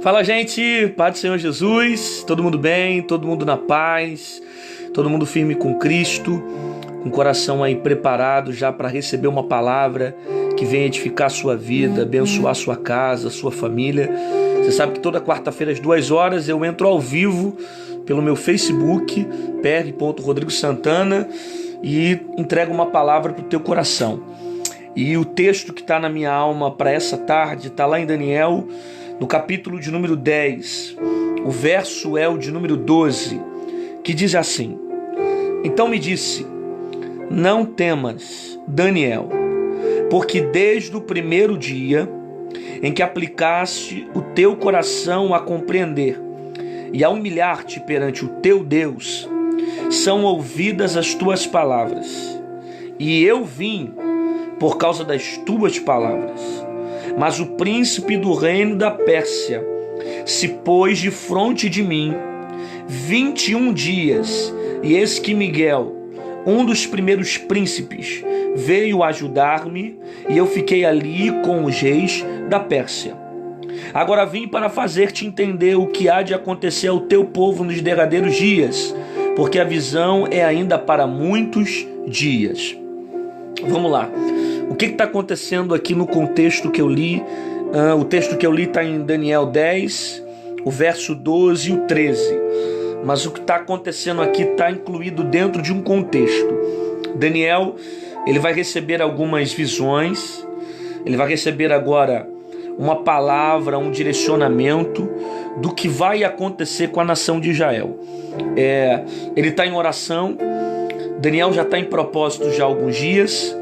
Fala, gente, paz do Senhor Jesus, todo mundo bem, todo mundo na paz, todo mundo firme com Cristo, com o coração aí preparado já para receber uma palavra que venha edificar a sua vida, abençoar a sua casa, a sua família. Você sabe que toda quarta-feira às 2h eu entro ao vivo pelo meu Facebook, pr.rodrigosantana, e entrego uma palavra para o teu coração. E o texto que está na minha alma para essa tarde está lá em Daniel, no capítulo de número 10, o verso é o de número 12, que diz assim: Então me disse, não temas, Daniel, porque desde o primeiro dia em que aplicaste o teu coração a compreender e a humilhar-te perante o teu Deus, são ouvidas as tuas palavras, e eu vim por causa das tuas palavras. Mas o príncipe do reino da Pérsia se pôs de fronte de mim 21 dias, e eis que Miguel, um dos primeiros príncipes, veio ajudar-me, e eu fiquei ali com os reis da Pérsia. Agora vim para fazer-te entender o que há de acontecer ao teu povo nos derradeiros dias, porque a visão é ainda para muitos dias. Vamos lá. O que está acontecendo aqui no contexto que eu li? O texto que eu li está em Daniel 10, o verso 12 e o 13. Mas o que está acontecendo aqui está incluído dentro de um contexto. Daniel, ele vai receber algumas visões, ele vai receber agora uma palavra, um direcionamento do que vai acontecer com a nação de Israel. Ele está em oração, Daniel já está em propósito já há alguns dias.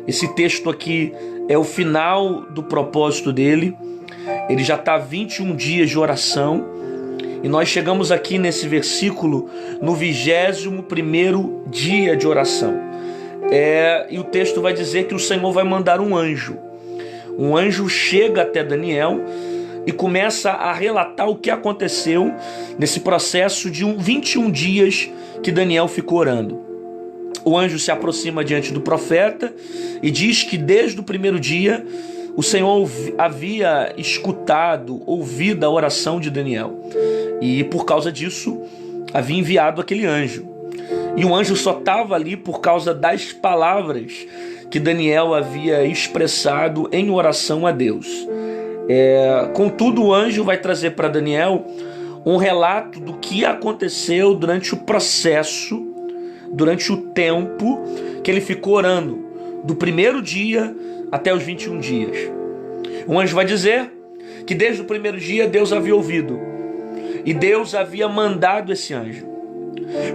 Esse texto aqui é o final do propósito dele. Ele já está 21 dias de oração. E nós chegamos aqui nesse versículo no 21º dia de oração. E o texto vai dizer que o Senhor vai mandar um anjo. Um anjo chega até Daniel e começa a relatar o que aconteceu nesse processo de 21 dias que Daniel ficou orando. O anjo se aproxima diante do profeta e diz que desde o primeiro dia o Senhor havia ouvido a oração de Daniel. E por causa disso havia enviado aquele anjo. E o anjo só estava ali por causa das palavras que Daniel havia expressado em oração a Deus. Contudo, o anjo vai trazer para Daniel um relato do que aconteceu durante o processo, durante o tempo que ele ficou orando, do primeiro dia até os 21 dias. O anjo vai dizer que desde o primeiro dia Deus havia ouvido, e Deus havia mandado esse anjo.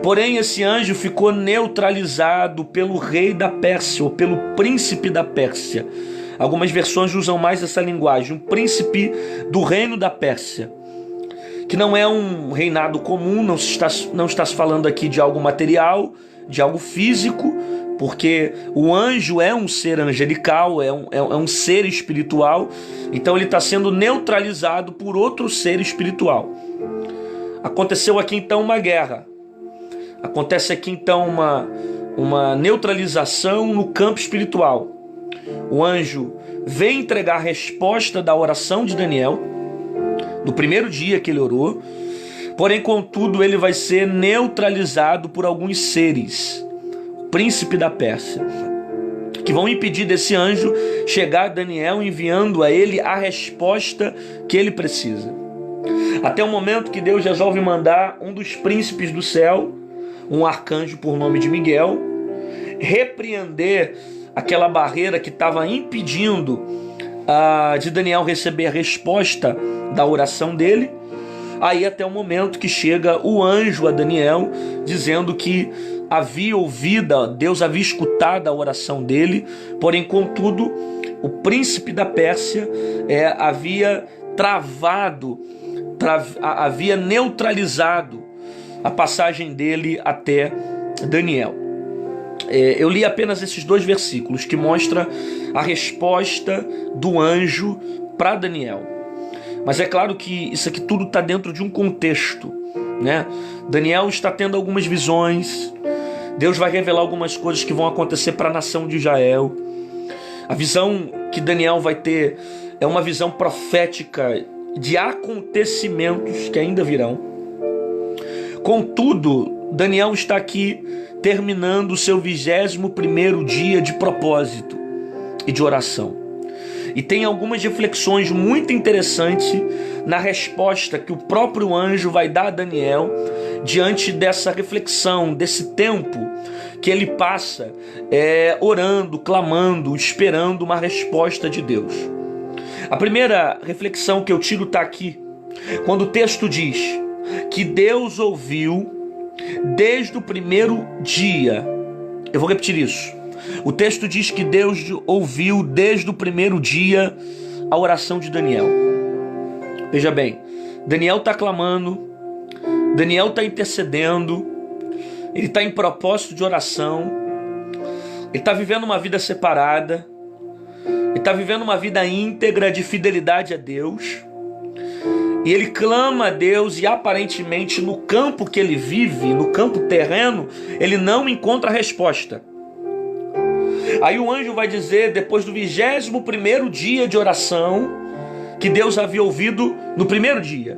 Porém, esse anjo ficou neutralizado pelo rei da Pérsia, ou pelo príncipe da Pérsia. Algumas versões usam mais essa linguagem, um príncipe do reino da Pérsia, que não é um reinado comum, não está se falando aqui de algo material, de algo físico, porque o anjo é um ser angelical, é um ser espiritual, então ele está sendo neutralizado por outro ser espiritual. Aconteceu aqui então uma guerra, acontece aqui então uma neutralização no campo espiritual. O anjo vem entregar a resposta da oração de Daniel, no primeiro dia que ele orou, porém, contudo, ele vai ser neutralizado por alguns seres, o príncipe da Pérsia, que vão impedir desse anjo chegar a Daniel, enviando a ele a resposta que ele precisa. Até o momento que Deus resolve mandar um dos príncipes do céu, um arcanjo por nome de Miguel, repreender aquela barreira que estava impedindo de Daniel receber a resposta da oração dele. Aí até o momento que chega o anjo a Daniel, dizendo que havia ouvido, Deus havia escutado a oração dele, porém, contudo, o príncipe da Pérsia havia havia neutralizado a passagem dele até Daniel. Eu li apenas esses 2 versículos que mostram a resposta do anjo para Daniel. Mas é claro que isso aqui tudo está dentro de um contexto, né? Daniel está tendo algumas visões. Deus vai revelar algumas coisas que vão acontecer para a nação de Israel. A visão que Daniel vai ter é uma visão profética de acontecimentos que ainda virão. Contudo, Daniel está aqui terminando o seu 21º dia de propósito e de oração. E tem algumas reflexões muito interessantes na resposta que o próprio anjo vai dar a Daniel diante dessa reflexão, desse tempo que ele passa orando, clamando, esperando uma resposta de Deus. A primeira reflexão que eu tiro está aqui, quando o texto diz que Deus ouviu desde o primeiro dia. Eu vou repetir isso. O texto diz que Deus ouviu desde o primeiro dia a oração de Daniel. Veja bem, Daniel está clamando, Daniel está intercedendo, ele está em propósito de oração, ele está vivendo uma vida separada, ele está vivendo uma vida íntegra de fidelidade a Deus. E ele clama a Deus e aparentemente no campo que ele vive, no campo terreno, ele não encontra resposta. Aí o anjo vai dizer, depois do 21º dia de oração, que Deus havia ouvido no primeiro dia.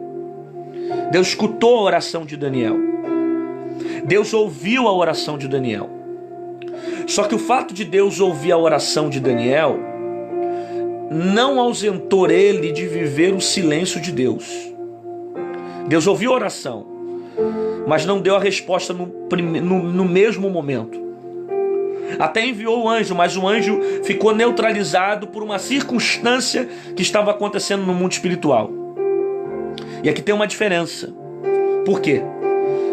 Deus escutou a oração de Daniel. Deus ouviu a oração de Daniel. Só que o fato de Deus ouvir a oração de Daniel não ausentou ele de viver o silêncio de Deus. Deus ouviu a oração, mas não deu a resposta no mesmo momento. Até enviou o anjo, mas o anjo ficou neutralizado por uma circunstância que estava acontecendo no mundo espiritual. E aqui tem uma diferença. Por quê?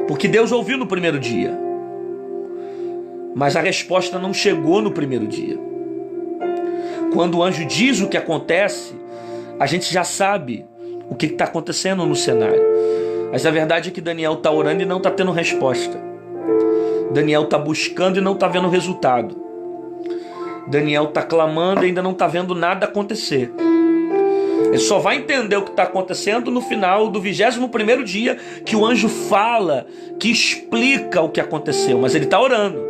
Porque Deus ouviu no primeiro dia, mas a resposta não chegou no primeiro dia. Quando o anjo diz o que acontece, a gente já sabe o que está acontecendo no cenário. Mas a verdade é que Daniel está orando e não está tendo resposta. Daniel está buscando e não está vendo resultado. Daniel está clamando e ainda não está vendo nada acontecer. Ele só vai entender o que está acontecendo no final do 21º dia, que o anjo fala, que explica o que aconteceu. Mas ele está orando.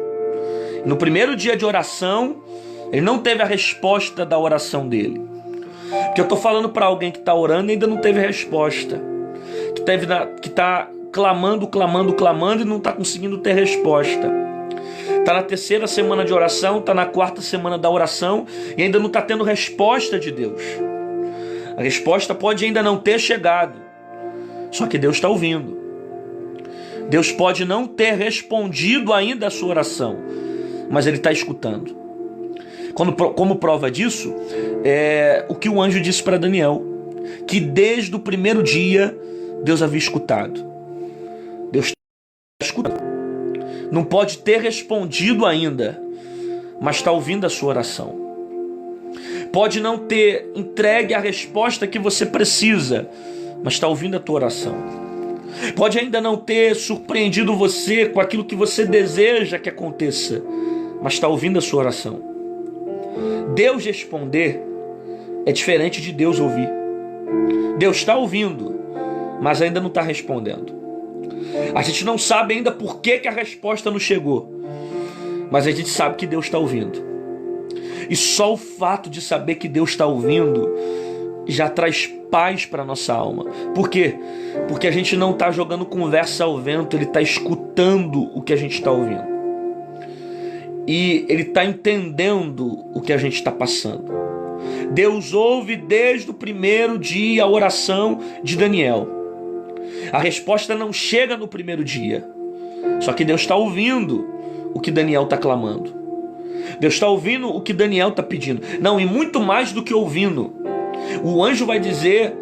No primeiro dia de oração, ele não teve a resposta da oração dele. Porque eu estou falando para alguém que está orando e ainda não teve resposta. Que está clamando e não está conseguindo ter resposta. Está na 3ª semana de oração, está na 4ª semana da oração e ainda não está tendo resposta de Deus. A resposta pode ainda não ter chegado, só que Deus está ouvindo. Deus pode não ter respondido ainda a sua oração, mas Ele está escutando. Como prova disso, o que o anjo disse para Daniel, que desde o primeiro dia Deus havia escutado. Deus está escutando. Não pode ter respondido ainda, mas está ouvindo a sua oração. Pode não ter entregue a resposta que você precisa, mas está ouvindo a tua oração. Pode ainda não ter surpreendido você com aquilo que você deseja que aconteça, mas está ouvindo a sua oração. Deus responder é diferente de Deus ouvir. Deus está ouvindo, mas ainda não está respondendo. A gente não sabe ainda por que a resposta não chegou, mas a gente sabe que Deus está ouvindo. E só o fato de saber que Deus está ouvindo já traz paz para a nossa alma. Por quê? Porque a gente não está jogando conversa ao vento, Ele está escutando o que a gente está ouvindo. E Ele está entendendo o que a gente está passando. Deus ouve desde o primeiro dia a oração de Daniel. A resposta não chega no primeiro dia. Só que Deus está ouvindo o que Daniel está clamando. Deus está ouvindo o que Daniel está pedindo. Não, e muito mais do que ouvindo. O anjo vai dizer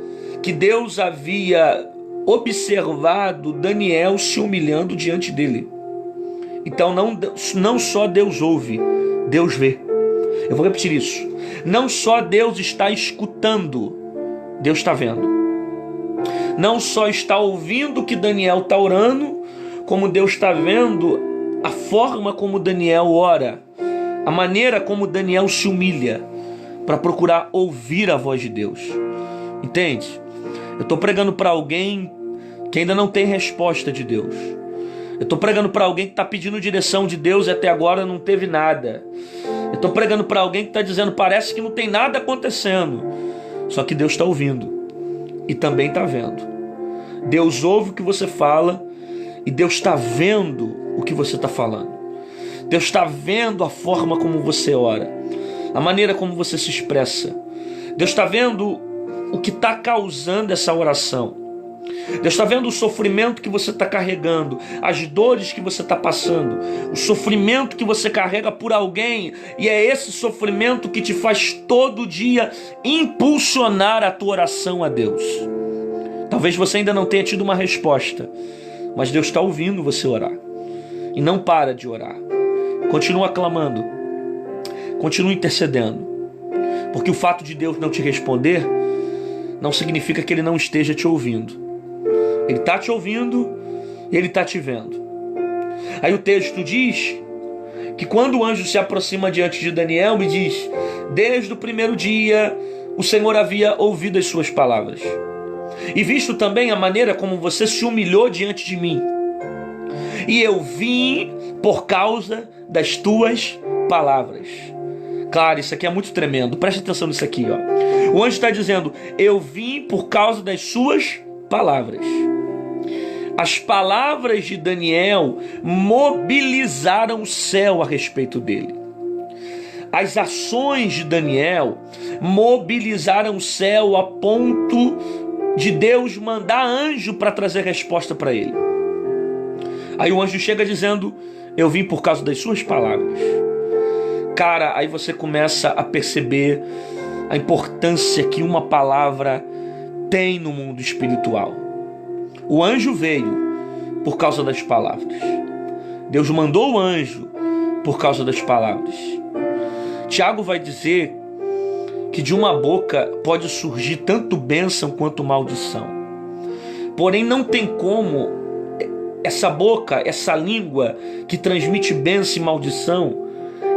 que Deus havia observado Daniel se humilhando diante dele. Então não só Deus ouve, Deus vê. Eu vou repetir isso. Não só Deus está escutando, Deus está vendo. Não só está ouvindo o que Daniel está orando, como Deus está vendo a forma como Daniel ora, a maneira como Daniel se humilha para procurar ouvir a voz de Deus. Entende? Eu estou pregando para alguém que ainda não tem resposta de Deus. Eu estou pregando para alguém que está pedindo direção de Deus e até agora não teve nada. Eu estou pregando para alguém que está dizendo, parece que não tem nada acontecendo. Só que Deus está ouvindo. e também está vendo. Deus ouve o que você fala e Deus está vendo o que você está falando. Deus está vendo a forma como você ora, a maneira como você se expressa. Deus está vendo o que está causando essa oração. Deus está vendo o sofrimento que você está carregando, as dores que você está passando, o sofrimento que você carrega por alguém, e é esse sofrimento que te faz todo dia impulsionar a tua oração a Deus. Talvez você ainda não tenha tido uma resposta, mas Deus está ouvindo você orar. E não para de orar. Continua clamando. Continua intercedendo. Porque o fato de Deus não te responder não significa que Ele não esteja te ouvindo. Ele está te ouvindo e Ele está te vendo. Aí o texto diz que quando o anjo se aproxima diante de Daniel e diz: desde o primeiro dia o Senhor havia ouvido as suas palavras e visto também a maneira como você se humilhou diante de mim. E eu vim por causa das tuas palavras. Claro, isso aqui é muito tremendo. Preste atenção nisso aqui, ó. O anjo está dizendo: eu vim por causa das suas palavras. As palavras de Daniel mobilizaram o céu a respeito dele. As ações de Daniel mobilizaram o céu a ponto de Deus mandar anjo para trazer resposta para ele. Aí o anjo chega dizendo: eu vim por causa das suas palavras. Cara, aí você começa a perceber a importância que uma palavra tem no mundo espiritual. O anjo veio por causa das palavras. Deus mandou o anjo por causa das palavras. Tiago vai dizer que de uma boca pode surgir tanto bênção quanto maldição. Porém, não tem como essa boca, essa língua que transmite bênção e maldição,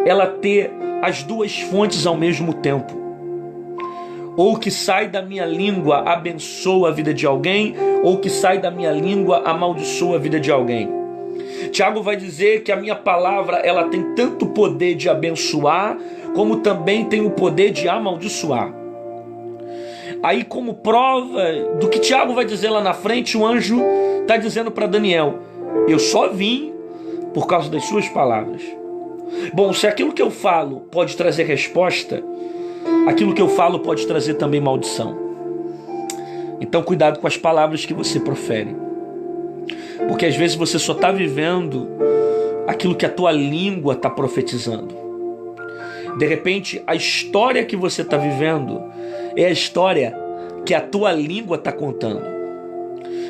ela ter as duas fontes ao mesmo tempo. Ou que sai da minha língua abençoa a vida de alguém, ou que sai da minha língua amaldiçoa a vida de alguém. Tiago vai dizer que a minha palavra, ela tem tanto poder de abençoar, como também tem o poder de amaldiçoar. Aí, como prova do que Tiago vai dizer lá na frente, o anjo está dizendo para Daniel: eu só vim por causa das suas palavras. Bom, se aquilo que eu falo pode trazer resposta, aquilo que eu falo pode trazer também maldição. Então cuidado com as palavras que você profere. Porque às vezes você só está vivendo aquilo que a tua língua está profetizando. De repente, a história que você está vivendo é a história que a tua língua está contando.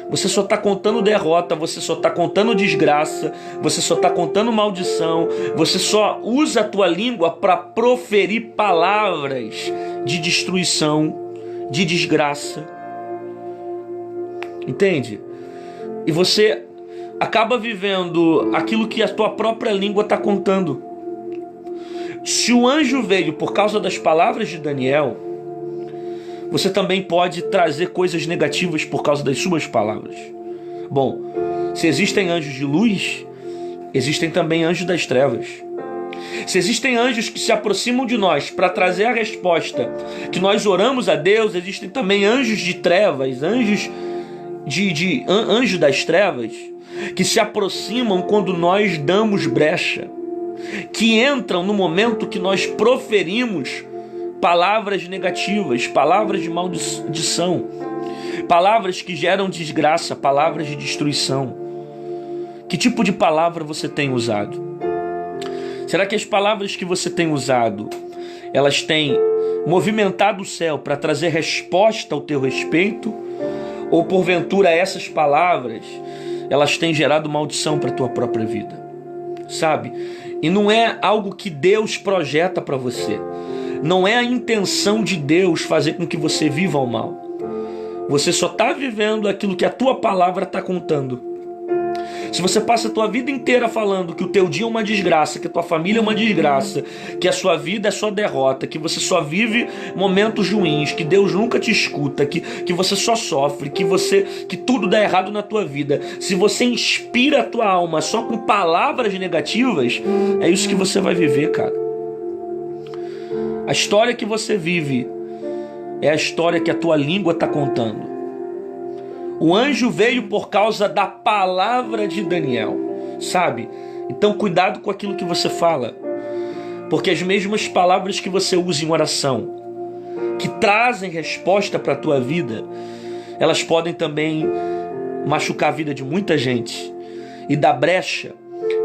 Você só está contando derrota, você só está contando desgraça, você só está contando maldição, você só usa a tua língua para proferir palavras de destruição, de desgraça. Entende? E você acaba vivendo aquilo que a tua própria língua está contando. Se o anjo veio por causa das palavras de Daniel, você também pode trazer coisas negativas por causa das suas palavras. Bom, se existem anjos de luz, existem também anjos das trevas. Se existem anjos que se aproximam de nós para trazer a resposta que nós oramos a Deus, existem também anjos de trevas, anjos das trevas, que se aproximam quando nós damos brecha, que entram no momento que nós proferimos palavras negativas, palavras de maldição, palavras que geram desgraça, palavras de destruição. Que tipo de palavra você tem usado? Será que as palavras que você tem usado, elas têm movimentado o céu para trazer resposta ao teu respeito? Ou porventura essas palavras, elas têm gerado maldição para a tua própria vida? Sabe? E não é algo que Deus projeta para você. Não é a intenção de Deus fazer com que você viva o mal. Você só está vivendo aquilo que a tua palavra está contando. Se você passa a tua vida inteira falando que o teu dia é uma desgraça, que a tua família é uma desgraça, que a sua vida é só derrota, que você só vive momentos ruins, que Deus nunca te escuta, que você só sofre, que tudo dá errado na tua vida. Se você inspira a tua alma só com palavras negativas, é isso que você vai viver, cara. A história que você vive é a história que a tua língua está contando. O anjo veio por causa da palavra de Daniel, sabe? Então cuidado com aquilo que você fala, porque as mesmas palavras que você usa em oração, que trazem resposta para a tua vida, elas podem também machucar a vida de muita gente e dar brecha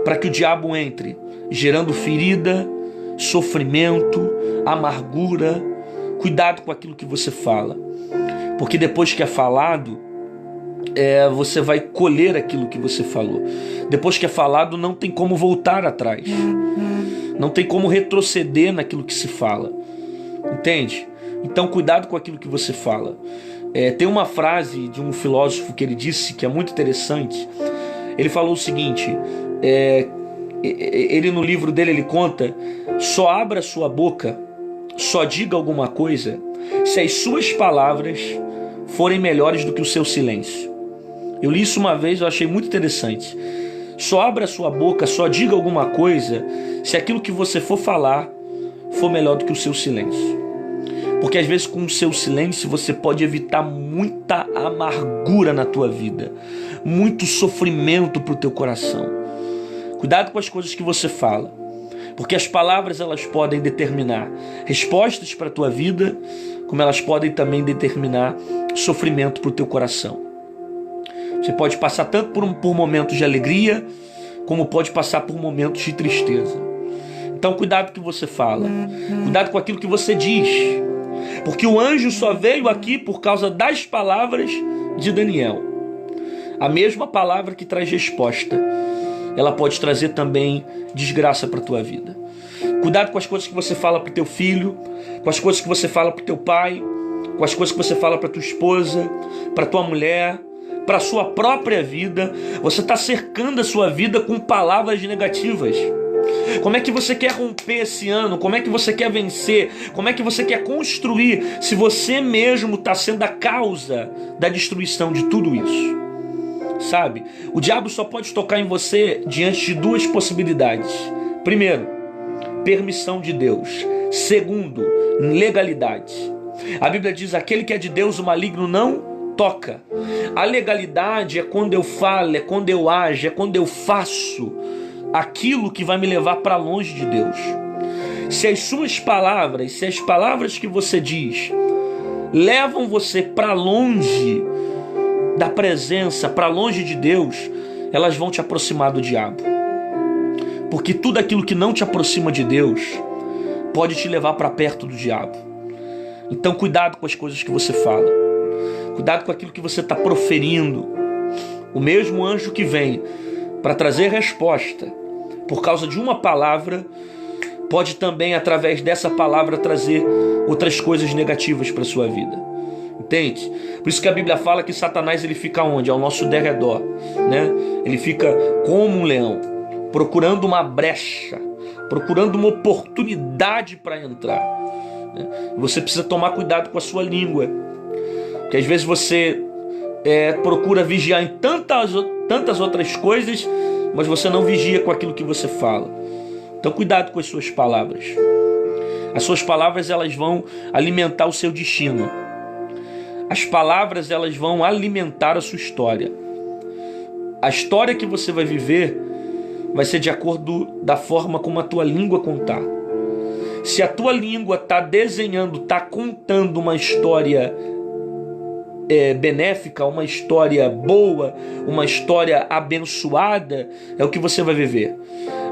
para que o diabo entre, gerando ferida, sofrimento, amargura. Cuidado com aquilo que você fala, porque depois que é falado, você vai colher aquilo que você falou. Depois que é falado, não tem como voltar atrás, não tem como retroceder naquilo que se fala, entende? Então cuidado com aquilo que você fala. Tem uma frase de um filósofo que ele disse que é muito interessante. Ele falou o seguinte, ele no livro dele ele conta: só abra sua boca, só diga alguma coisa se as suas palavras forem melhores do que o seu silêncio. Eu li isso uma vez, eu achei muito interessante. Só abra sua boca, só diga alguma coisa se aquilo que você for falar for melhor do que o seu silêncio. Porque às vezes com o seu silêncio você pode evitar muita amargura na tua vida, muito sofrimento para o teu coração. Cuidado com as coisas que você fala, porque as palavras elas podem determinar respostas para a tua vida, como elas podem também determinar sofrimento para o teu coração. Você pode passar tanto por momentos de alegria, como pode passar por momentos de tristeza. Então cuidado com o que você fala, cuidado com aquilo que você diz, porque o anjo só veio aqui por causa das palavras de Daniel. A mesma palavra que traz resposta, ela pode trazer também desgraça para a tua vida. Cuidado com as coisas que você fala para o teu filho, com as coisas que você fala para o teu pai, com as coisas que você fala para tua esposa, para tua mulher, para a sua própria vida. Você está cercando a sua vida com palavras negativas. Como é que você quer romper esse ano? Como é que você quer vencer? Como é que você quer construir se você mesmo está sendo a causa da destruição de tudo isso? Sabe? O diabo só pode tocar em você diante de duas possibilidades. Primeiro, permissão de Deus. Segundo, legalidade. A Bíblia diz: aquele que é de Deus, o maligno não toca. A legalidade é quando eu falo, é quando eu ajo, é quando eu faço aquilo que vai me levar para longe de Deus. Se as suas palavras, se as palavras que você diz levam você para longe da presença, para longe de Deus, elas vão te aproximar do diabo. Porque tudo aquilo que não te aproxima de Deus pode te levar para perto do diabo. Então cuidado com as coisas que você fala, cuidado com aquilo que você está proferindo. O mesmo anjo que vem para trazer resposta por causa de uma palavra, pode também, através dessa palavra, trazer outras coisas negativas para a sua vida. Entende? Por isso que a Bíblia fala que Satanás ele fica onde? Ao nosso derredor, né? Ele fica como um leão, procurando uma brecha, procurando uma oportunidade para entrar, né? Você precisa tomar cuidado com a sua língua, porque às vezes você procura vigiar em tantas outras coisas, mas você não vigia com aquilo que você fala. Então cuidado com as suas palavras. As suas palavras elas vão alimentar o seu destino. As palavras elas vão alimentar a sua história. A história que você vai viver vai ser de acordo da forma como a tua língua contar. Se a tua língua está desenhando, está contando uma história benéfica, uma história boa, uma história abençoada, é o que você vai viver.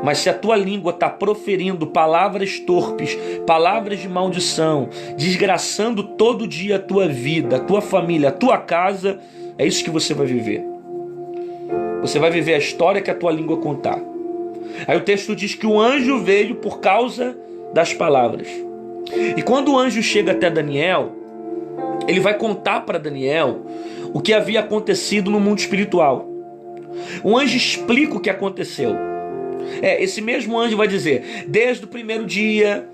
Mas se a tua língua está proferindo palavras torpes, palavras de maldição, desgraçando todo dia a tua vida, a tua família, a tua casa, é isso que você vai viver. Você vai viver a história que a tua língua contar. Aí o texto diz que o anjo veio por causa das palavras. E quando o anjo chega até Daniel, ele vai contar para Daniel o que havia acontecido no mundo espiritual. O anjo explica o que aconteceu. Esse mesmo anjo vai dizer: desde o primeiro dia,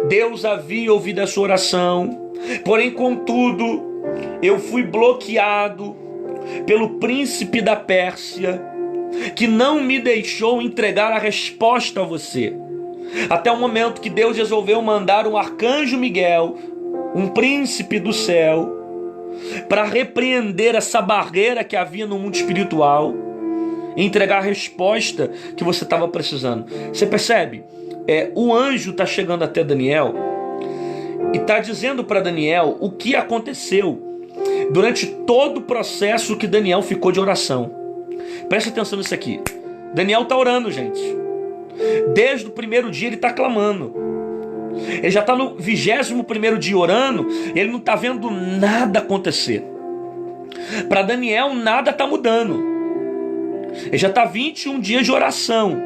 Deus havia ouvido a sua oração, porém, contudo, eu fui bloqueado pelo príncipe da Pérsia, que não me deixou entregar a resposta a você. Até o momento que Deus resolveu mandar um arcanjo Miguel, um príncipe do céu, para repreender essa barreira que havia no mundo espiritual e entregar a resposta que você estava precisando. Você percebe? O anjo está chegando até Daniel e está dizendo para Daniel o que aconteceu durante todo o processo que Daniel ficou de oração. Presta atenção nisso aqui. Daniel está orando, gente. Desde o primeiro dia ele está clamando. Ele já está no 21º dia orando e ele não está vendo nada acontecer. Para Daniel nada está mudando. Ele já está 21 dias de oração.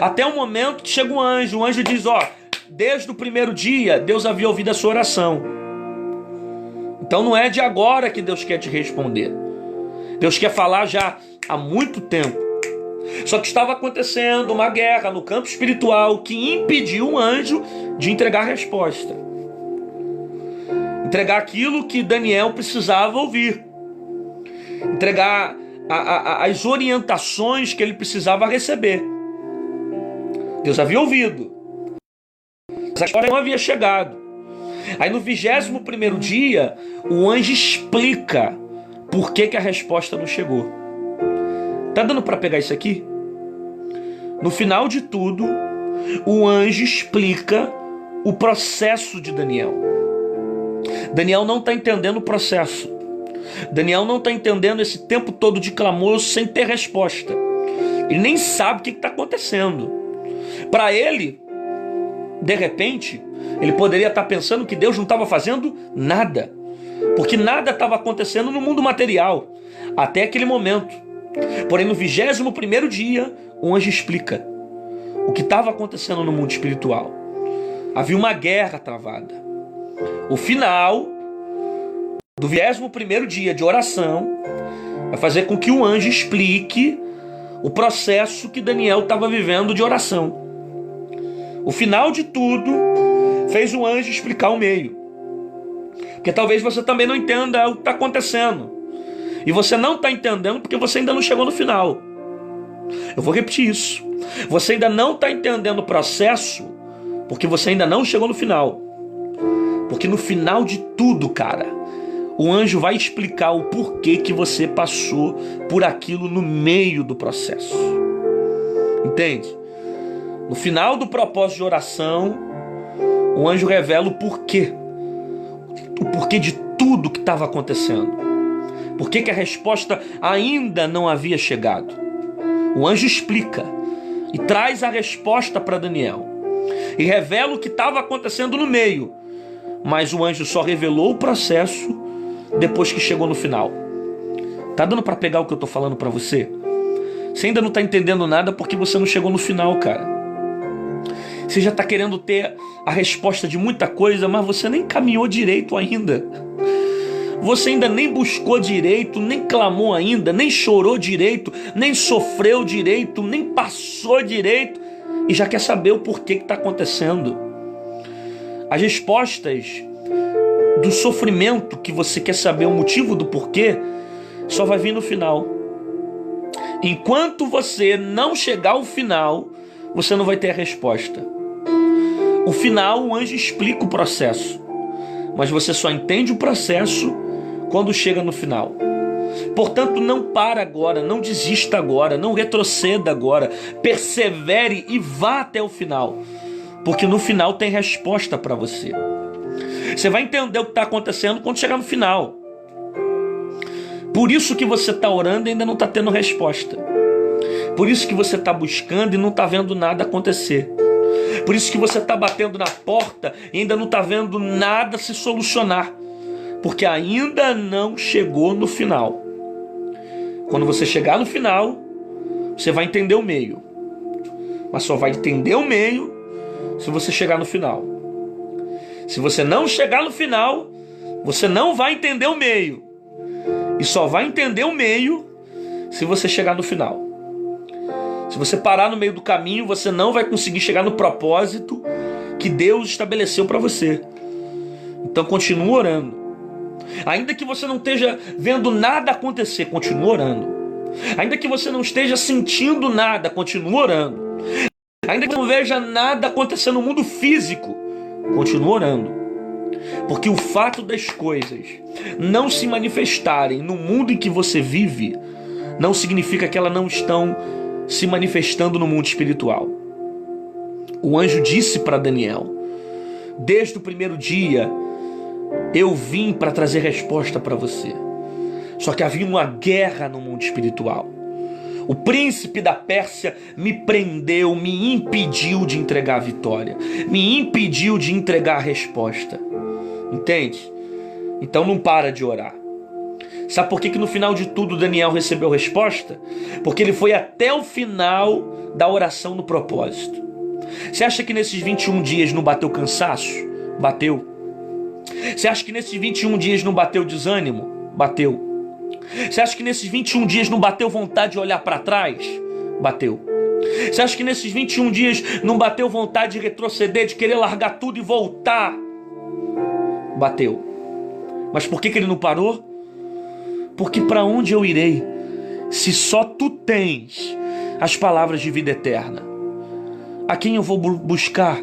Até o momento que chega o anjo diz, desde o primeiro dia Deus havia ouvido a sua oração. Então não é de agora que Deus quer te responder. Deus quer falar já há muito tempo. Só que estava acontecendo uma guerra no campo espiritual que impediu o anjo de entregar a resposta. Entregar aquilo que Daniel precisava ouvir. Entregar as orientações que ele precisava receber. Deus havia ouvido. Essa história não havia chegado. Aí no 21º dia, o anjo explica por que a resposta não chegou. Tá dando para pegar isso aqui? No final de tudo, o anjo explica o processo de Daniel. Daniel não está entendendo o processo. Daniel não está entendendo esse tempo todo de clamor sem ter resposta. Ele nem sabe o que está acontecendo. Para ele, de repente, ele poderia estar pensando que Deus não estava fazendo nada, porque nada estava acontecendo no mundo material até aquele momento. Porém, no 21º dia, o anjo explica o que estava acontecendo no mundo espiritual. Havia uma guerra travada. O final do 21º dia de oração vai fazer com que o anjo explique o processo que Daniel estava vivendo de oração. O final de tudo fez o anjo explicar o meio. Porque talvez você também não entenda o que está acontecendo. E você não está entendendo porque você ainda não chegou no final. Eu vou repetir isso. Você ainda não está entendendo o processo porque você ainda não chegou no final. Porque no final de tudo, cara, o anjo vai explicar o porquê que você passou por aquilo no meio do processo. Entende? No final do propósito de oração, o anjo revela o porquê. O porquê de tudo que estava acontecendo. Por que a resposta ainda não havia chegado? O anjo explica e traz a resposta para Daniel. E revela o que estava acontecendo no meio. Mas o anjo só revelou o processo depois que chegou no final. Tá dando para pegar o que eu tô falando para você? Você ainda não tá entendendo nada porque você não chegou no final, cara. Você já tá querendo ter a resposta de muita coisa, mas você nem caminhou direito ainda. Você ainda nem buscou direito, nem clamou ainda, nem chorou direito, nem sofreu direito, nem passou direito e já quer saber o porquê que está acontecendo. As respostas do sofrimento que você quer saber o motivo do porquê só vai vir no final. Enquanto você não chegar ao final, você não vai ter a resposta. O final, o anjo explica o processo, mas você só entende o processo quando chega no final. Portanto, não para agora, não desista agora, não retroceda agora, persevere e vá até o final, porque no final tem resposta para você. Você vai entender o que está acontecendo quando chegar no final. Por isso que você está orando e ainda não está tendo resposta. Por isso que você está buscando e não está vendo nada acontecer. Por isso que você está batendo na porta e ainda não está vendo nada se solucionar. Porque ainda não chegou no final. Quando você chegar no final, você vai entender o meio. Mas só vai entender o meio se você chegar no final. Se você não chegar no final, você não vai entender o meio. E só vai entender o meio se você chegar no final. Se você parar no meio do caminho, você não vai conseguir chegar no propósito que Deus estabeleceu para você. Então continue orando. Ainda que você não esteja vendo nada acontecer, continue orando. Ainda que você não esteja sentindo nada, continue orando. Ainda que você não veja nada acontecer no mundo físico, continue orando. Porque o fato das coisas não se manifestarem no mundo em que você vive, não significa que elas não estão se manifestando no mundo espiritual. O anjo disse para Daniel: desde o primeiro dia, eu vim para trazer resposta para você. Só que havia uma guerra no mundo espiritual. O príncipe da Pérsia me prendeu, me impediu de entregar a vitória, me impediu de entregar a resposta. Entende? Então não para de orar. Sabe por que no final de tudo Daniel recebeu resposta? Porque ele foi até o final da oração no propósito. Você acha que nesses 21 dias não bateu cansaço? Bateu. Você acha que nesses 21 dias não bateu desânimo? Bateu. Você acha que nesses 21 dias não bateu vontade de olhar para trás? Bateu. Você acha que nesses 21 dias não bateu vontade de retroceder, de querer largar tudo e voltar? Bateu. Mas por que ele não parou? Porque para onde eu irei, se só tu tens as palavras de vida eterna? A quem eu vou buscar?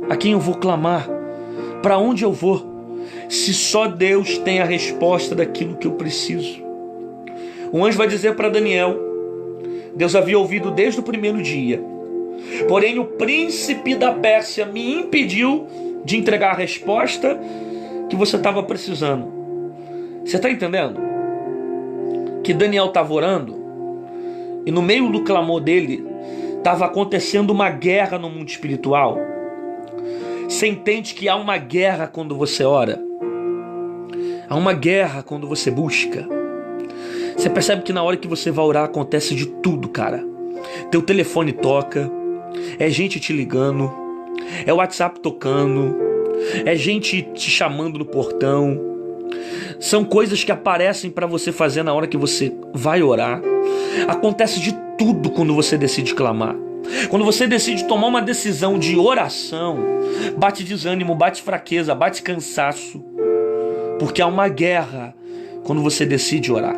A quem eu vou clamar? Para onde eu vou, se só Deus tem a resposta daquilo que eu preciso? O anjo vai dizer para Daniel: Deus havia ouvido desde o primeiro dia, porém o príncipe da Pérsia me impediu de entregar a resposta que você estava precisando. Você está entendendo? Que Daniel estava orando e no meio do clamor dele estava acontecendo uma guerra no mundo espiritual. Você entende que há uma guerra quando você ora? Há uma guerra quando você busca. Você percebe que na hora que você vai orar acontece de tudo, cara. Teu telefone toca, é gente te ligando, é o WhatsApp tocando, é gente te chamando no portão. São coisas que aparecem para você fazer na hora que você vai orar. Acontece de tudo quando você decide clamar. Quando você decide tomar uma decisão de oração, bate desânimo, bate fraqueza, bate cansaço. Porque há uma guerra quando você decide orar.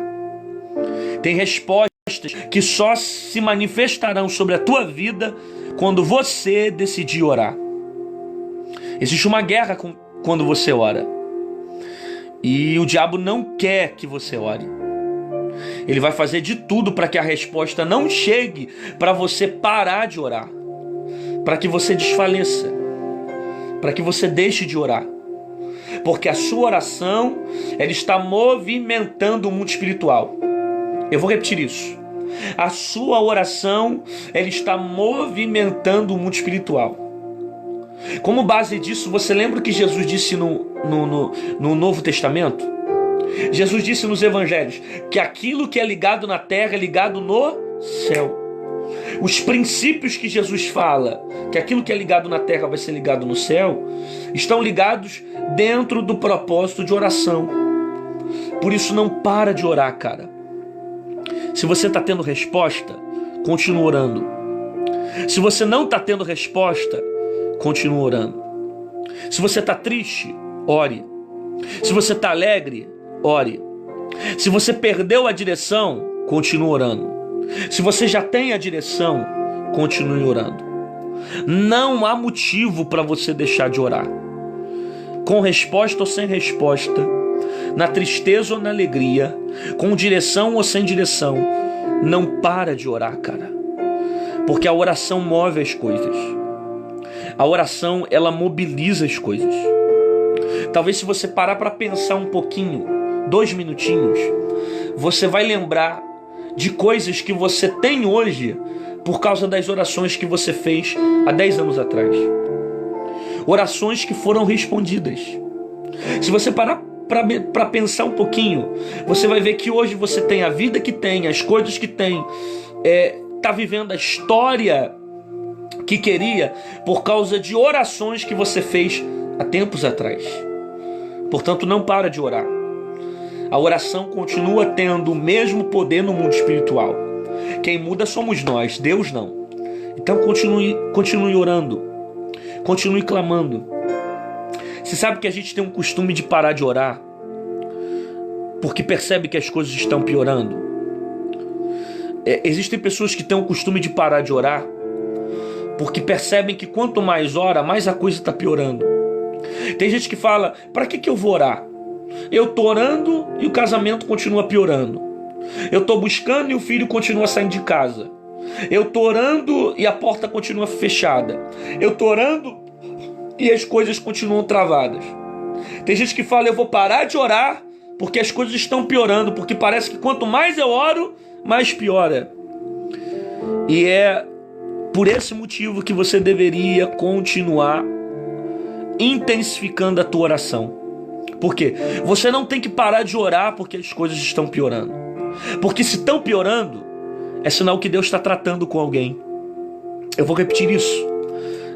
Tem respostas que só se manifestarão sobre a tua vida quando você decidir orar. Existe uma guerra quando você ora. E o diabo não quer que você ore. Ele vai fazer de tudo para que a resposta não chegue, para você parar de orar, para que você desfaleça, para que você deixe de orar. Porque a sua oração, ela está movimentando o mundo espiritual. Eu vou repetir isso. A sua oração, ela está movimentando o mundo espiritual. Como base disso, você lembra o que Jesus disse no Novo Testamento? Jesus disse nos evangelhos que aquilo que é ligado na terra é ligado no céu. Os princípios que Jesus fala, que aquilo que é ligado na terra vai ser ligado no céu, estão ligados dentro do propósito de oração. Por isso não para de orar, cara. Se você está tendo resposta, continua orando. Se você não está tendo resposta, continua orando. Se você está triste, ore. Se você está alegre, ore. Se você perdeu a direção, continue orando. Se você já tem a direção, continue orando. Não há motivo para você deixar de orar. Com resposta ou sem resposta, na tristeza ou na alegria, com direção ou sem direção, não para de orar, cara. Porque a oração move as coisas. A oração, ela mobiliza as coisas. Talvez se você parar para pensar um pouquinho, 2 minutinhos, você vai lembrar de coisas que você tem hoje por causa das orações que você fez há 10 anos atrás. Orações que foram respondidas. Se você parar para pensar um pouquinho, você vai ver que hoje você tem a vida que tem, as coisas que tem, está vivendo a história que queria por causa de orações que você fez há tempos atrás. Portanto, não para de orar. A oração continua tendo o mesmo poder no mundo espiritual. Quem muda somos nós, Deus não. Então continue orando. Continue clamando. Você sabe que a gente tem um costume de parar de orar porque percebe que as coisas estão piorando. Existem pessoas que têm o costume de parar de orar porque percebem que quanto mais ora, mais a coisa está piorando. Tem gente que fala, para que eu vou orar? Eu tô orando e o casamento continua piorando. Eu tô buscando e o filho continua saindo de casa. Eu tô orando e a porta continua fechada. Eu tô orando e as coisas continuam travadas. Tem gente que fala, eu vou parar de orar porque as coisas estão piorando, porque parece que quanto mais eu oro, mais piora. E é por esse motivo que você deveria continuar intensificando a tua oração. Por quê? Você não tem que parar de orar porque as coisas estão piorando. Porque se estão piorando, é sinal que Deus está tratando com alguém. Eu vou repetir isso.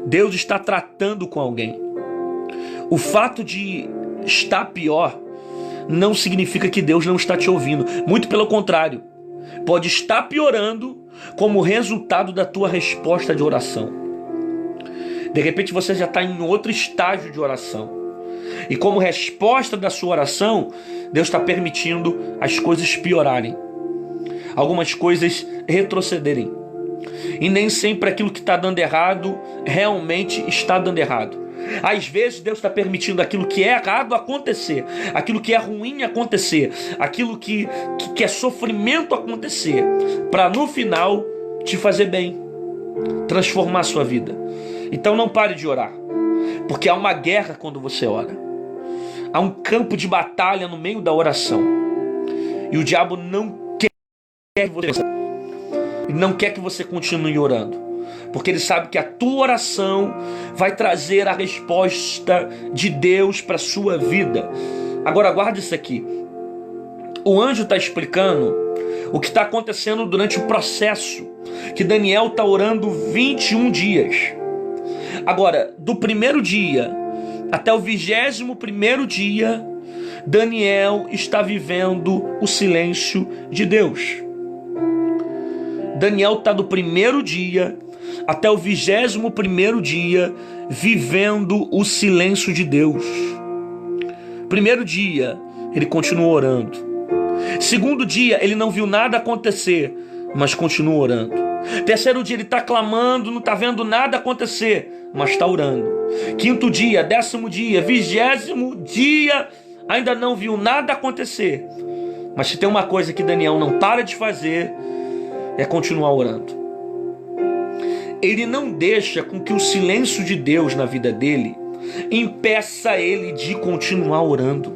Deus está tratando com alguém. O fato de estar pior não significa que Deus não está te ouvindo. Muito pelo contrário. Pode estar piorando como resultado da tua resposta de oração. De repente você já está em outro estágio de oração. E como resposta da sua oração, Deus está permitindo as coisas piorarem. Algumas coisas retrocederem. E nem sempre aquilo que está dando errado realmente está dando errado. Às vezes Deus está permitindo aquilo que é errado acontecer, aquilo que é ruim acontecer, aquilo que é sofrimento acontecer, para no final te fazer bem, transformar a sua vida. Então não pare de orar, porque há uma guerra quando você ora. Há um campo de batalha no meio da oração. E o diabo não quer que você, não quer que você continue orando, porque ele sabe que a tua oração vai trazer a resposta de Deus para a sua vida. Agora guarda isso aqui. O anjo está explicando o que está acontecendo durante o processo que Daniel está orando 21 dias. Agora, do primeiro dia até o 21º dia, Daniel está vivendo o silêncio de Deus. Daniel está do primeiro dia até o 21º dia vivendo o silêncio de Deus. Primeiro dia, ele continuou orando. Segundo dia, ele não viu nada acontecer, mas continua orando. Terceiro dia, ele está clamando, não está vendo nada acontecer, mas está orando. Quinto dia, 10º dia, 20º dia, ainda não viu nada acontecer. Mas se tem uma coisa que Daniel não para de fazer, é continuar orando. Ele não deixa com que o silêncio de Deus na vida dele impeça ele de continuar orando.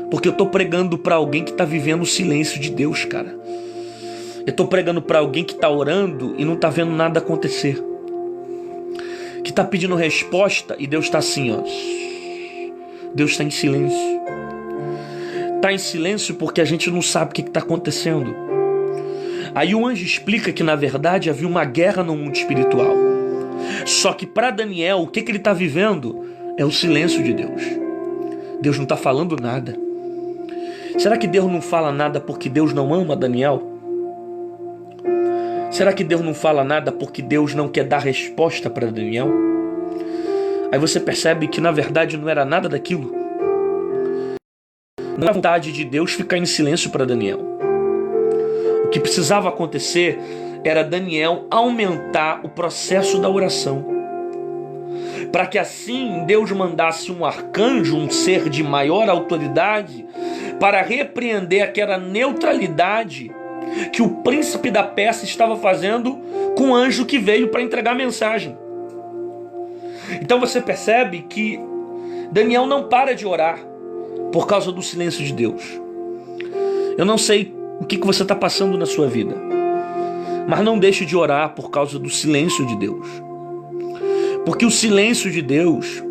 Porque eu estou pregando para alguém que está vivendo o silêncio de Deus, cara. Eu estou pregando para alguém que está orando e não está vendo nada acontecer. Que está pedindo resposta e Deus está assim, ó. Deus está em silêncio. Está em silêncio porque a gente não sabe o que está acontecendo. Aí o anjo explica que na verdade havia uma guerra no mundo espiritual. Só que para Daniel, o que ele está vivendo é o silêncio de Deus. Deus não está falando nada. Será que Deus não fala nada porque Deus não ama Daniel? Será que Deus não fala nada porque Deus não quer dar resposta para Daniel? Aí você percebe que na verdade não era nada daquilo. Não era vontade de Deus ficar em silêncio para Daniel. O que precisava acontecer era Daniel aumentar o processo da oração, para que assim Deus mandasse um arcanjo, um ser de maior autoridade, para repreender aquela neutralidade que o príncipe da Pérsia estava fazendo com o anjo que veio para entregar a mensagem. Então você percebe que Daniel não para de orar por causa do silêncio de Deus. Eu não sei o que você está passando na sua vida, mas não deixe de orar por causa do silêncio de Deus. Porque o silêncio de Deus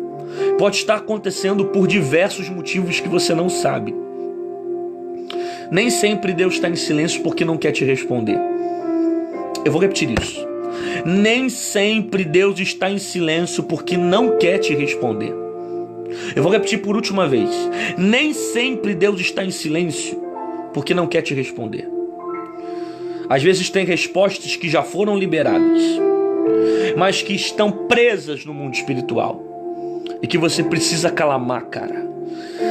pode estar acontecendo por diversos motivos que você não sabe. Nem sempre Deus está em silêncio porque não quer te responder. Eu vou repetir isso. Nem sempre Deus está em silêncio porque não quer te responder. Eu vou repetir por última vez. Nem sempre Deus está em silêncio porque não quer te responder. Às vezes tem respostas que já foram liberadas, mas que estão presas no mundo espiritual e que você precisa clamar, cara.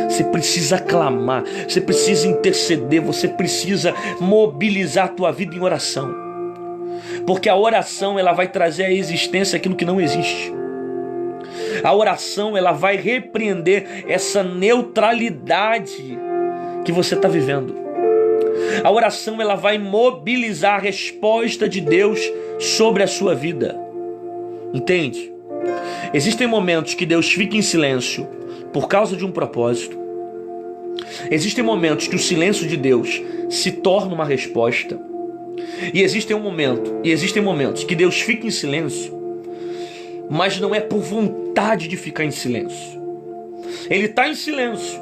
Você precisa clamar, você precisa interceder, você precisa mobilizar a tua vida em oração. Porque a oração ela vai trazer à existência aquilo que não existe. A oração, ela vai repreender essa neutralidade que você está vivendo. A oração, ela vai mobilizar a resposta de Deus sobre a sua vida. Entende? Existem momentos que Deus fica em silêncio por causa de um propósito. Existem momentos que o silêncio de Deus se torna uma resposta. E existem momentos que Deus fica em silêncio, mas não é por vontade de ficar em silêncio. Ele está em silêncio,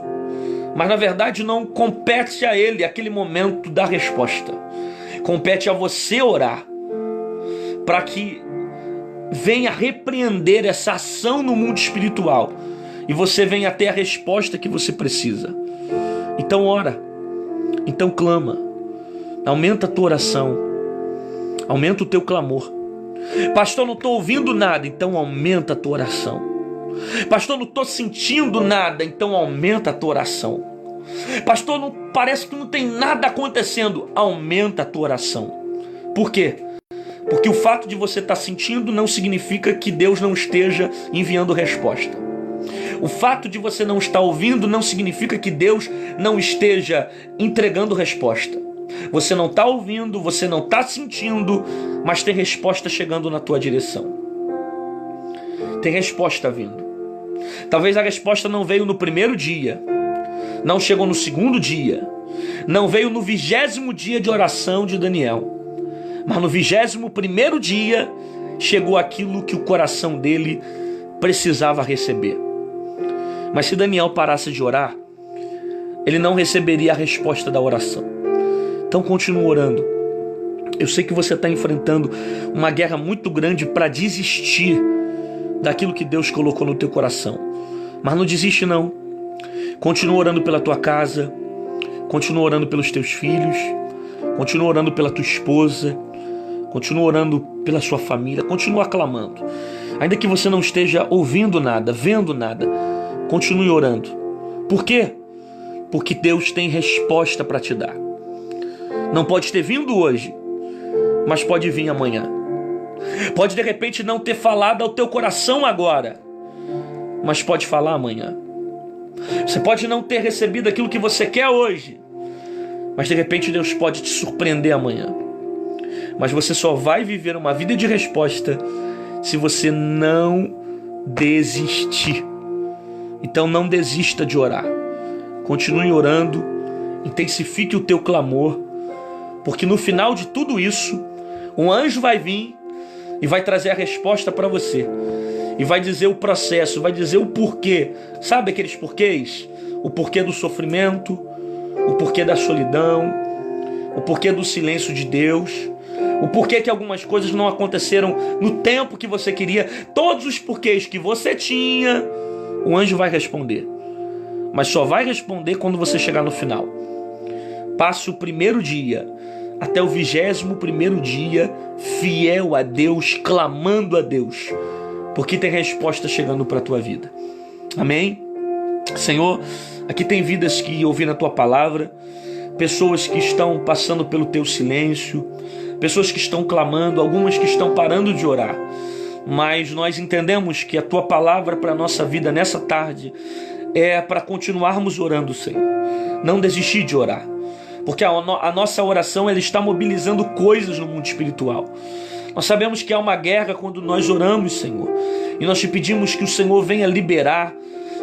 mas na verdade não compete a Ele aquele momento da resposta. Compete a você orar para que venha repreender essa ação no mundo espiritual e você venha ter a resposta que você precisa. Então ora, então clama, aumenta a tua oração, aumenta o teu clamor. Pastor, não estou ouvindo nada, então aumenta a tua oração. Pastor, não estou sentindo nada, então aumenta a tua oração. Pastor, não, parece que não tem nada acontecendo, aumenta a tua oração. Por quê? Porque o fato de você estar sentindo não significa que Deus não esteja enviando resposta. O fato de você não estar ouvindo não significa que Deus não esteja entregando resposta. Você não está ouvindo, você não está sentindo, mas tem resposta chegando na tua direção. Tem resposta vindo. Talvez a resposta não veio no primeiro dia, não chegou no segundo dia, não veio no 20º dia de oração de Daniel, mas no 21º dia chegou aquilo que o coração dele precisava receber. Mas se Daniel parasse de orar, ele não receberia a resposta da oração. Então continua orando. Eu sei que você está enfrentando uma guerra muito grande para desistir daquilo que Deus colocou no teu coração. Mas não desiste não. Continua orando pela tua casa, continua orando pelos teus filhos, continua orando pela tua esposa, continua orando pela sua família, continua clamando. Ainda que você não esteja ouvindo nada, vendo nada, continue orando. Por quê? Porque Deus tem resposta para te dar. Não pode ter vindo hoje, mas pode vir amanhã. Pode de repente não ter falado ao teu coração agora, mas pode falar amanhã. Você pode não ter recebido aquilo que você quer hoje, mas de repente Deus pode te surpreender amanhã. Mas você só vai viver uma vida de resposta se você não desistir. Então não desista de orar. Continue orando, intensifique o teu clamor, porque no final de tudo isso, um anjo vai vir e vai trazer a resposta para você. E vai dizer o processo, vai dizer o porquê. Sabe aqueles porquês? O porquê do sofrimento, o porquê da solidão, o porquê do silêncio de Deus, o porquê que algumas coisas não aconteceram no tempo que você queria. Todos os porquês que você tinha, o anjo vai responder. Mas só vai responder quando você chegar no final. Passe o primeiro dia até o 21º dia fiel a Deus, clamando a Deus, porque tem resposta chegando para a tua vida. Amém? Senhor, aqui tem vidas que ouviram a tua palavra, pessoas que estão passando pelo teu silêncio, pessoas que estão clamando, algumas que estão parando de orar, mas nós entendemos que a tua palavra para a nossa vida nessa tarde é para continuarmos orando, Senhor. Não desistir de orar, porque a nossa oração ela está mobilizando coisas no mundo espiritual. Nós sabemos que há uma guerra quando nós oramos, Senhor, e nós te pedimos que o Senhor venha liberar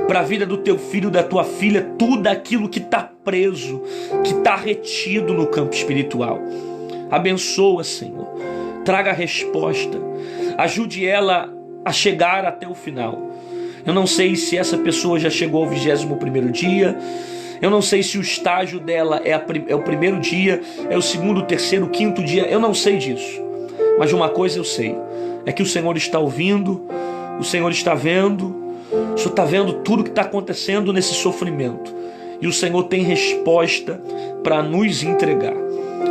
para a vida do teu filho, da tua filha, tudo aquilo que está preso, que está retido no campo espiritual. Abençoa, Senhor, traga a resposta, ajude ela a chegar até o final. Eu não sei se essa pessoa já chegou ao 21º dia, eu não sei se o estágio dela é o primeiro dia, é o segundo, terceiro, quinto dia, eu não sei disso. Mas uma coisa eu sei, é que o Senhor está ouvindo, o Senhor está vendo, o Senhor está vendo tudo que está acontecendo nesse sofrimento. E o Senhor tem resposta para nos entregar.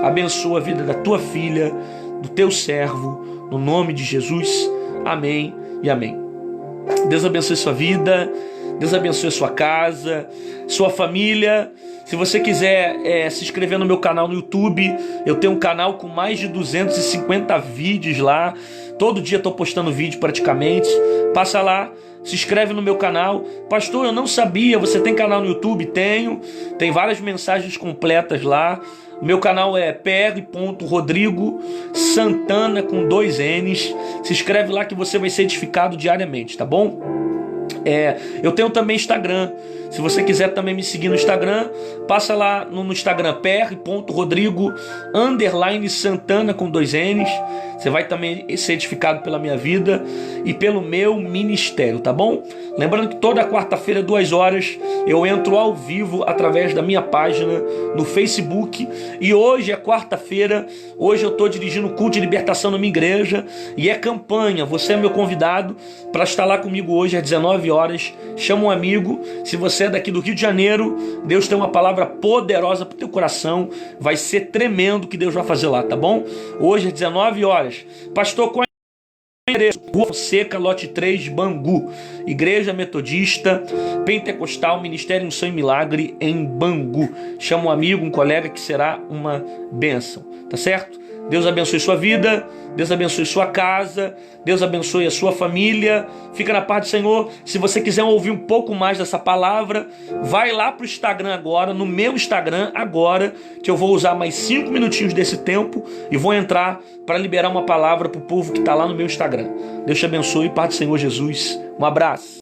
Abençoa a vida da tua filha, do teu servo, no nome de Jesus. Amém e amém. Deus abençoe sua vida. Deus abençoe a sua casa, sua família. Se você quiser se inscrever no meu canal no YouTube, eu tenho um canal com mais de 250 vídeos lá. Todo dia estou postando vídeo praticamente. Passa lá, se inscreve no meu canal. Pastor, eu não sabia, você tem canal no YouTube? Tenho. Tem várias mensagens completas lá. Meu canal é pr.rodrigo Santana com 2 N's. Se inscreve lá que você vai ser edificado diariamente, tá bom? Eu tenho também Instagram. Se você quiser também me seguir no Instagram, passa lá no Instagram pr.rodrigo_Santana com 2 N's. Você vai também ser edificado pela minha vida e pelo meu ministério, tá bom? Lembrando que toda quarta-feira, 2 horas, eu entro ao vivo através da minha página no Facebook. E hoje é quarta-feira, hoje eu estou dirigindo o culto de libertação na minha igreja e é campanha. Você é meu convidado para estar lá comigo hoje às 19 horas. Chama um amigo. Se você é daqui do Rio de Janeiro, Deus tem uma palavra poderosa para o teu coração. Vai ser tremendo o que Deus vai fazer lá, tá bom? Hoje às 19 horas. Pastor, qual é o endereço? Rua Seca, lote 3, Bangu. Igreja Metodista Pentecostal, Ministério Unção e Milagre em Bangu. Chama um amigo, um colega que será uma bênção, tá certo? Deus abençoe sua vida, Deus abençoe sua casa, Deus abençoe a sua família. Fica na paz do Senhor. Se você quiser ouvir um pouco mais dessa palavra, vai lá para o Instagram agora, no meu Instagram agora, que eu vou usar mais 5 minutinhos desse tempo e vou entrar para liberar uma palavra para o povo que está lá no meu Instagram. Deus te abençoe, paz do Senhor Jesus. Um abraço.